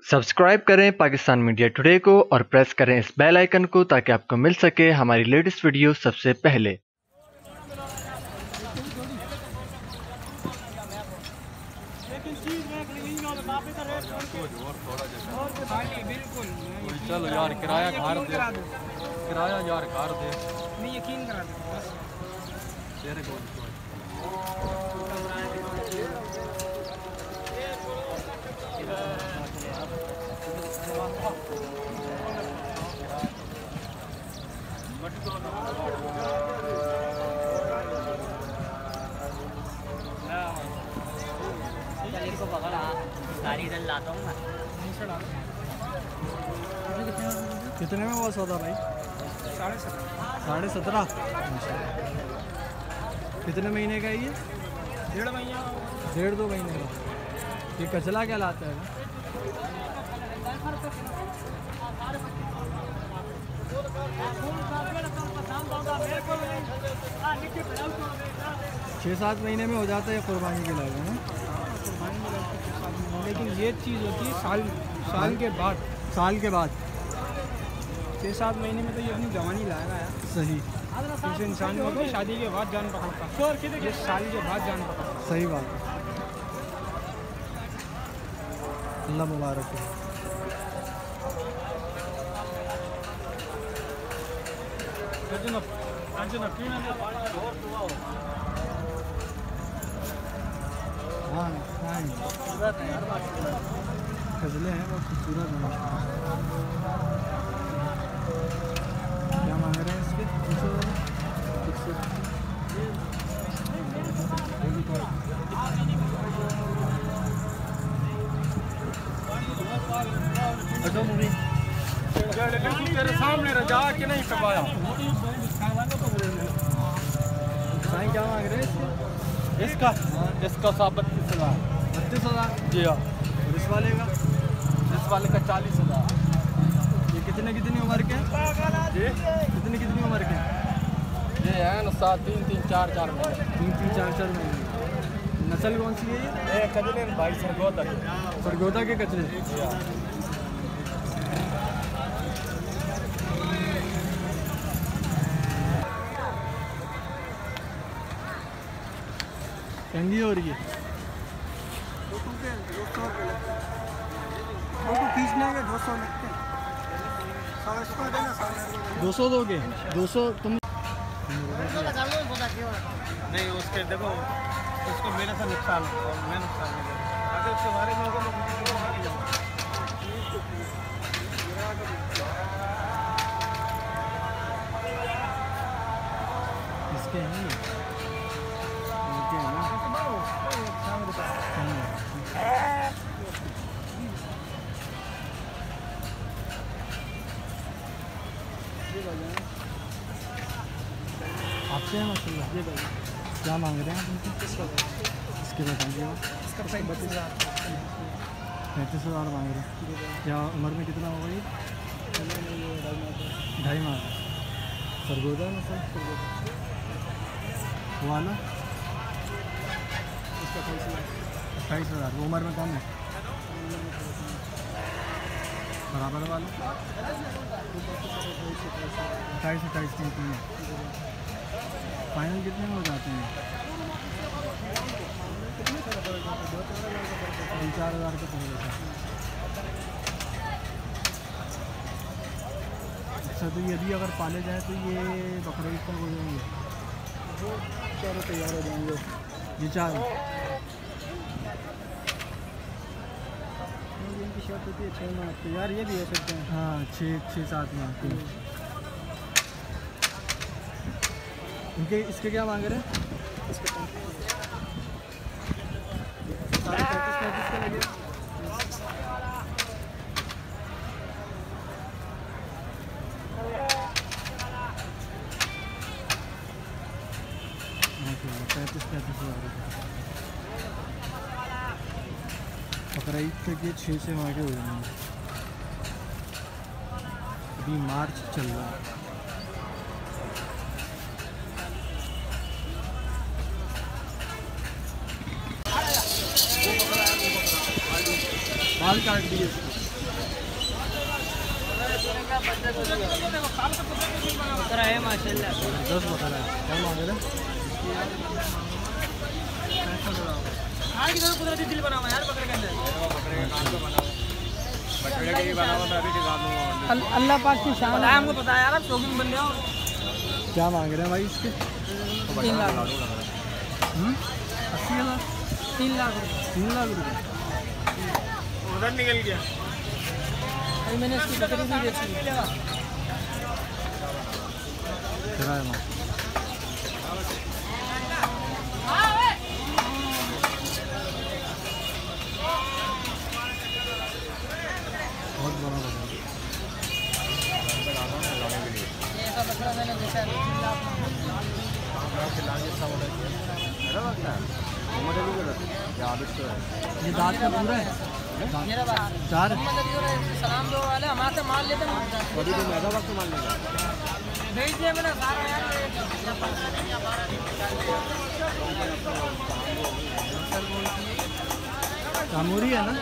Subscribe करें Pakistan media today को और प्रेस करें इस बेल आइकन को ताकि आपको मिल सके हमारी लेटेस्ट वीडियो सबसे पहले। चलो यार किराया घर दे, किराया यार घर दे, नहीं यकीन करा दे बस तेरे को। को पकड़ा गाड़ी इधर लाता हूँ मैं। कितने में हुआ सौदा भाई? 17.5। कितने महीने का है ये? 1.5 महीना, 1.5-2 महीने का। ये कचला क्या लाता है? 6-7 महीने में हो जाता है कुर्बानी के लायक है। लेकिन ये चीज़ होती है साल के बाद। 6-7 महीने में तो ये अपनी जवानी लाएगा यार। सही। किसी इंसान को तो शादी के बाद जान पकड़ता, ये साल के बाद जान पकड़ता। सही बात है। अल्लाह मुबारक है। हाँ गजलें हैं बहुत खूबसूरत हैं। क्या मांग रहे हैं इसके? तेरे सामने रजा के नहीं करवाया। साईं क्या मांग रहे हैं इसका? इसका 32,000। 32,000? जी हाँ। और इस वाले का? इस वाले का 40,000। ये कितनी उम्र के हैं? जी कितनी उम्र के हैं? ये है ना 3-3, 4-4 महीने। 3-3, 4-4 महीने। नस्ल कौन सी है ये? कचरे भाई सरगोदा के कचरे। कंगी हो रही है। फोटो खींचने के 200 लगते हैं। 200 दोगे? 200 तुम नहीं उसके देखो उसको मेरे से नुकसान है और मैं नुकसान नहीं करूँ। अगर उसके बारे में होगा इसके हैं आपसे है माशाल्लाह। जी भाई क्या मांग रहे हैं आप उनकी? इसके बताइए। इसका 32,000। 35,000 मांग रहे हैं। क्या उम्र में कितना होगा ये? 2.5 माह। सरगोदा ना सर? वाला इसका 28,000। वो उम्र में कम है? बराबर वाला 28-28 में। फाइनल कितने में हो जाते हैं? 3-4 हज़ार का पड़ जाता है। अच्छा तो ये अभी अगर पाले जाए तो ये बकरा ईद तक हो जाएंगे? चारों तैयार हो जाएंगे ये 4। इनकी शर्ट होती है 6 माह तैयार। ये भी हो सकते हैं। हाँ 6-7 माह। इनके इसके क्या मांग रहे हैं? इसके 35-35 के लगे। बकरा ईद तक ये 6 से आगे हो जाएंगे। अभी मार्च चल रहा है। बाल काट दिए। बकरा है माशाल्लाह। 10 बकरा है। क्या मांग रहे हैं? हाँ किधर कुदरती दिल बना हुआ यार बकरे के अंदर। बकरे का कान तो बना हुआ, बछड़े का ही बना हुआ, मैं अभी दिखा दूंगा। अल्लाह पाक की शान है, हमको पता है यार, आप शौकीन बन जाओ। क्या मांग रहे हैं भाई इसके? 3 लाख। 80,000? 3 लाख रुपये। 3 लाख रुपये उधर निकल गया। अभी मैंने इसकी बकरी भी बेची। किराया में बहुत बड़ा बकरा। ऐसा बकरा मैंने बेचा है 3 लाख। ये दांत में पूरा है? मेरा बात 4 सलाम दो वाले हमारे से माल लेते हैं। अभी तो मैदा वक्त मान लेगा। भेज दिया मैंने सारा यार। कामूरी है ना?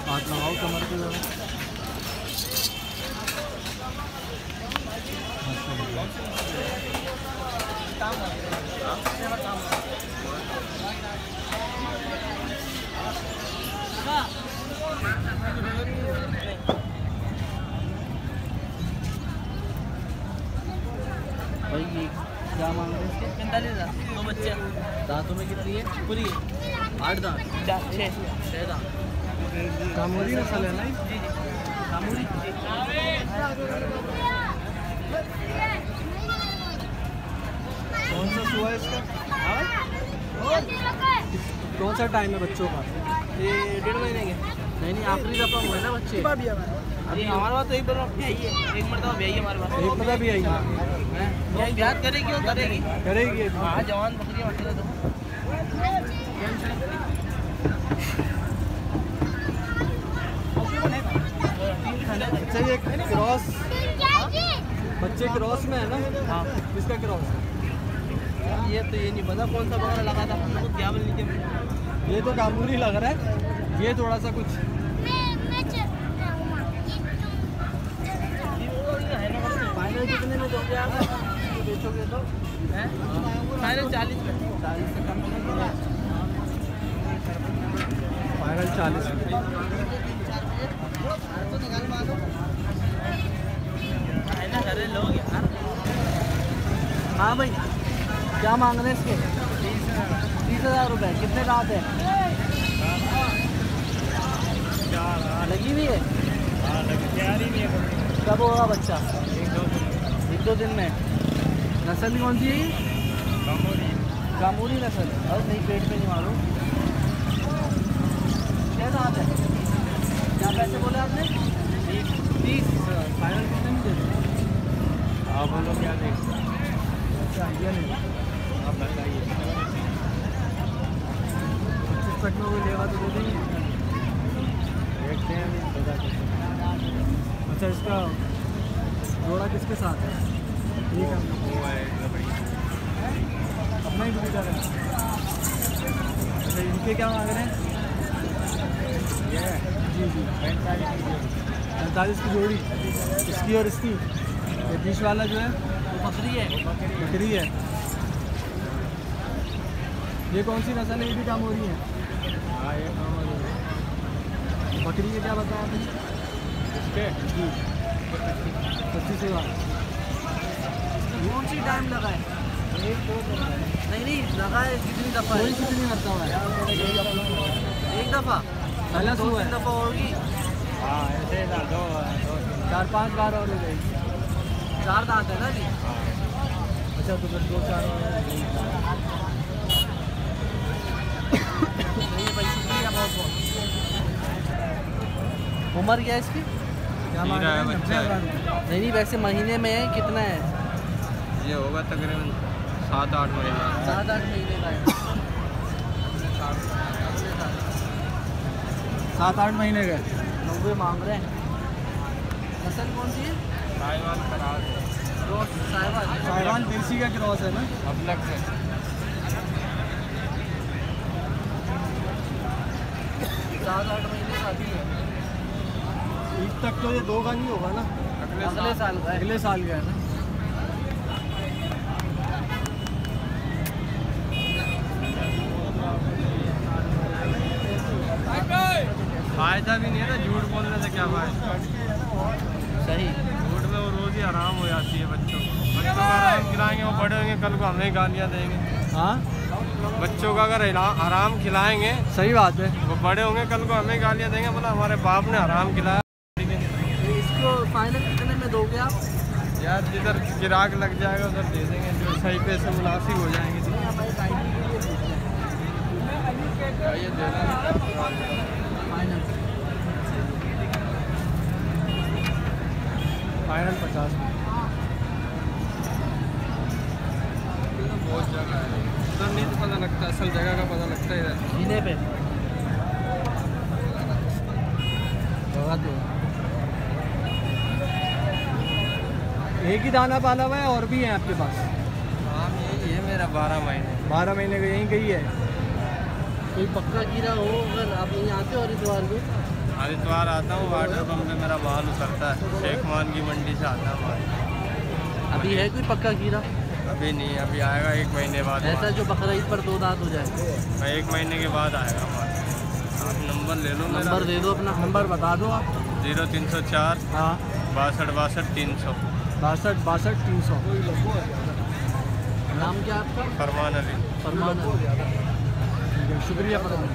हाथ लगाओ कमर पे जरा। भाई ये क्या मांग रहे हैं इसके? 45,000। 2 बच्चे। दांतों में कितनी है? पूरी 8 दांत। 6 दांत। कामूरी नस्ल है ना? जी जी कामूरी। कौन सा सुआ है इसका? कौन सा टाइम है बच्चों का? ये 1.5 महीने के। नहीं आखिरी दफा हुआ है ना बच्चे? अभी हमारे पास तो एक बार ब्याई है, एक मरतबा ब्याई है हमारे पास। एक पता भी आई ब्याह करेगी और करेगी। करेगी। हाँ जवान बकरी मतलब तो। अच्छा ये क्रॉस बच्चे क्रॉस में है ना? हाँ किसका क्रॉस? ये तो ये नहीं पता कौन सा बकरा लगा था, हम लोग क्या बोल लीजिए। ये तो कामूरी लग रहा है, ये थोड़ा सा कुछ फाइनल कितने में दोगे आप? बेचोगे तो फाइनल 40 में। 40 से कम नहीं। फाइनल 40 में। लोग यार। हाँ भाई क्या मांग रहे हैं इसके? 30,000 रुपये। कितने दांत है? लगी हुई है? कब होगा बच्चा? 1-2 दिन में। नस्ल कौन सी है ये? कामूरी नस्ल। और नहीं पेट पे नहीं मारो। क्या दांत है? क्या पैसे बोले आपने? 30। फाइनल कितने में दे दो? आप बोलो क्या देखते हैं? अच्छा आइडिया नहीं, आप बताइए। 25 तक में कोई लेगा तो दे देंगे। देखते हैं अभी पता कैसे। अच्छा इसका जोड़ा किसके साथ है? ठीक है अपना ही ब्रीडर है। अच्छा इनके क्या मांग रहे हैं? ये जी 45 की जोड़ी। इसकी और इसकी। ये बीच वाला जो है वो बकरी है। बकरी है। ये कौन सी नस्ल है? ये भी कामोरी है। हाँ ये कामोरी है। बकरी के क्या बताया आपने? इसके जी 25,000। कौन सी टाइम लगा है? नहीं लगा है कितनी दफ़ा? कितनी मरतबा है? एक दफ़ा। पहला 2-3 दफ़ा होगी। हाँ ऐसे 4-5 बार और हो जाएगी। 4 दांत है ना जी? अच्छा तो फिर 2-4 उम्र क्या है इसकी? क्या मांग रहे हैं? नहीं वैसे महीने में कितना है? ये होगा तकरीबन 7-8 महीने 7-8 महीने का है। 7-8 महीने का 90 मांग रहे हैं। नस्ल कौन सी है? साहिवाल खराब है। क्रॉस साहिवाल। साहिवाल देसी का क्रॉस है ना। अब लग है 7-8 महीने का भी है। ईद तक तो ये 2 का नहीं होगा ना। अगले साल का है। अगले साल का है ना। फायदा भी नहीं है ना झूठ बोलने से, क्या फायदा। सही। झूठ में वो रोज ही आराम हो जाती है बच्चों को आराम खिलाएंगे वो बड़े होंगे कल को हमें गालियाँ देंगे। हाँ बच्चों का अगर आराम खिलाएंगे, सही बात है, वो बड़े होंगे कल को हमें गालियाँ देंगे, बोला हमारे बाप ने आराम खिलाया। इसको फाइनल कितने में दोगे आप? यार जिधर गिराक लग जाएगा उधर दे देंगे, जो सही पैसे मुनासिब हो जाएंगे। फाइनल 50 में। बहुत जगह है उधर नहीं तो पता लगता, असल जगह का पता लगता है इधर जीने पे। एक ही दाना पाला हुआ है और भी है आपके पास? हाँ यही है मेरा 12 महीने। 12 महीने का यहीं गई है। कोई पक्का कीड़ा हो अगर आप यहीं आते हो हरिद्वार को? हरिद्वार आता हूँ, वाटर पंप में मेरा माल उतरता है, शेख मान की मंडी से आता है माल। अभी है कोई पक्का कीड़ा? अभी नहीं, अभी आएगा 1 महीने बाद। ऐसा जो बकरा ईद पर 2 दांत हो जाए? मैं 1 महीने के बाद आएगा माल। आप नंबर ले लो, नंबर दे दो अपना। नंबर बता दो आप। 0304 हाँ 62 300 62 300। नाम क्या आपका? फरमान अली। फरमान अली। शुक्रिया फरमान।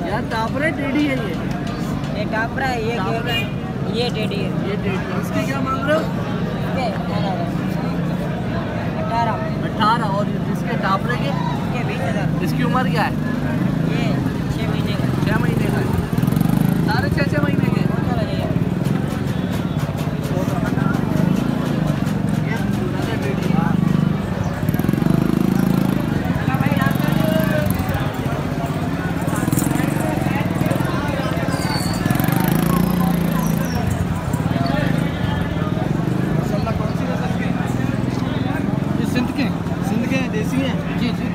यार टापरे टेढ़ी है ये टापरा है, ये टेढ़ी है। ये टेढ़ी। इसके क्या मांग रहे हो? 18। और इसके टापरे के? 20,000। इसकी उम्र क्या है? ये 6 महीने का। 6 महीने का है। सारे 6 महीने के। सिंध के देसी हैं? जी जी।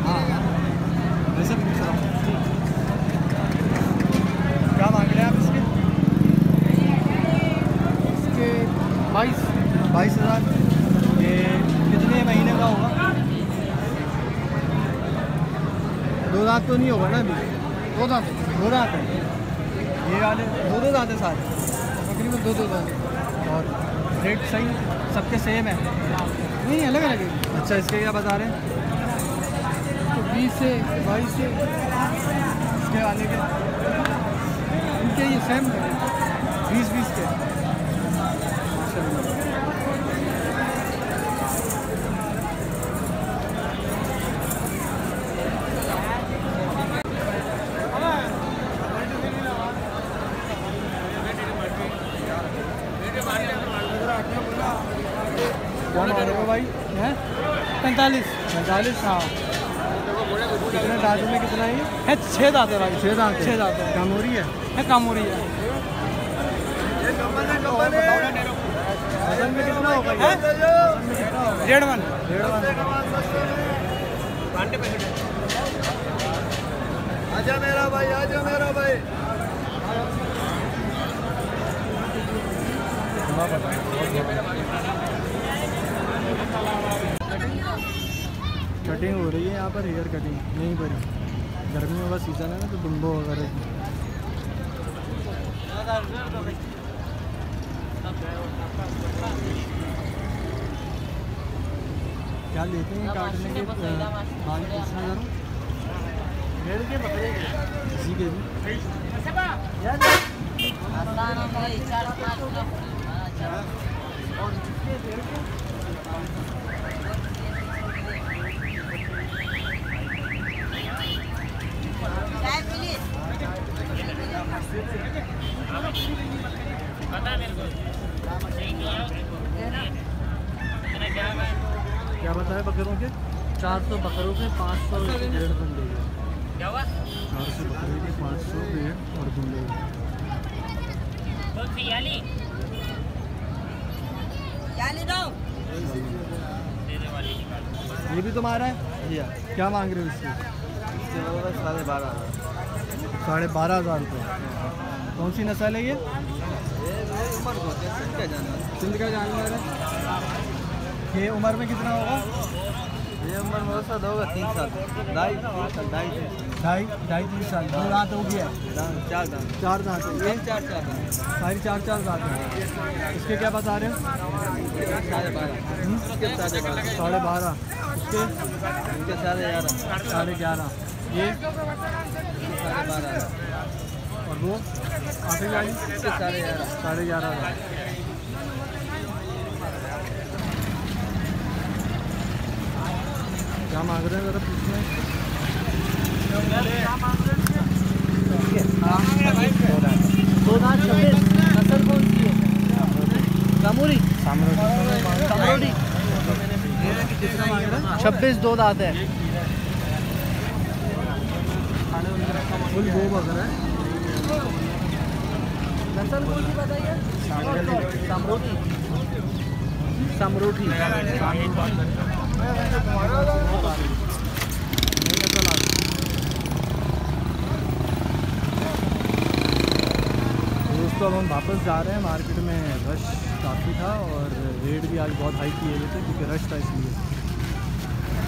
हाँ वैसे भी क्या मांग रहे हैं आप इसके? 22,000। ये कितने महीने का होगा? 2 दांत तो नहीं होगा ना अभी? 2 दांत है। ये वाले 2 दांत है सारे तकरीबन 2 दांत। और रेट सही सबके सेम है? नहीं अलग अलग है। अच्छा इसके क्या बता रहे हैं? तो 20 से 22 से इसके वाले के इनके ये सेम 20 के। क्या मांग रहे हो भाई? हैं 45। हाँ कितने दांतों में कितना है? 6 दांत है भाई। 6 दांत है। कामोरी है? कामोरी है। वजन में कितना होगा? 1.5 मन। आजा मेरा भाई। कटिंग हो रही है यहाँ पर, हेयर कटिंग यहीं पर ही। गर्मियों का सीज़न है ना तो दुम्बो वगैरह की। क्या लेते हैं काटने के? बाल पूछना जरूर। भेड़ के बकरे के किसी के भी क्या बताया बकरों के 400 बकरों के 500 भेड़ दुम्बे के क्या हुआ 400 बकरे के 500 भेड़ और दुम्बे के। ये भी तुम्हारा है भैया? क्या मांग रहे हो इसके? 12,500 रुपये। कौन सी नस्ल है ये? सिंध का जानवर है। ये उम्र में कितना होगा? ये उम्र में होगा 3 साल 2.5-3 साल। 2 दांत हो गया? 4 दांत। ये 4 दांत है। इसके क्या बता रहे हो? 12.5 इसके 12.5। इसके 11.5। ये 12.5 और वो आखिरी वाली 11.5। क्या मांग रहे हैं ज़रा पूछना है? दो दांत 26 नस्ल कौन सी है? कामूरी कामरोडी। कितना मांग रहे हैं? 26 दो दांत है। फुल वो बकरा है। नस्ल कौन सी बताइए? समरोठी। दोस्तों अब हम वापस जा रहे हैं। मार्केट में रश काफ़ी था और रेट भी आज बहुत हाई किए हुए थे क्योंकि रश था इसलिए।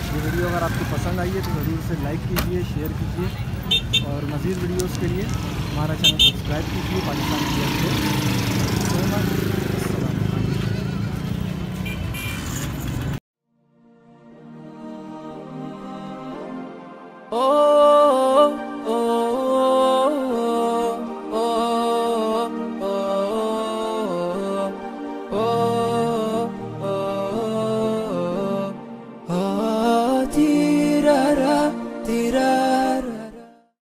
ये वीडियो अगर आपको पसंद आई है तो वीडियो से लाइक कीजिए, शेयर कीजिए और मज़ीद वीडियोस के लिए हमारा चैनल सब्सक्राइब कीजिए। पाकिस्तान की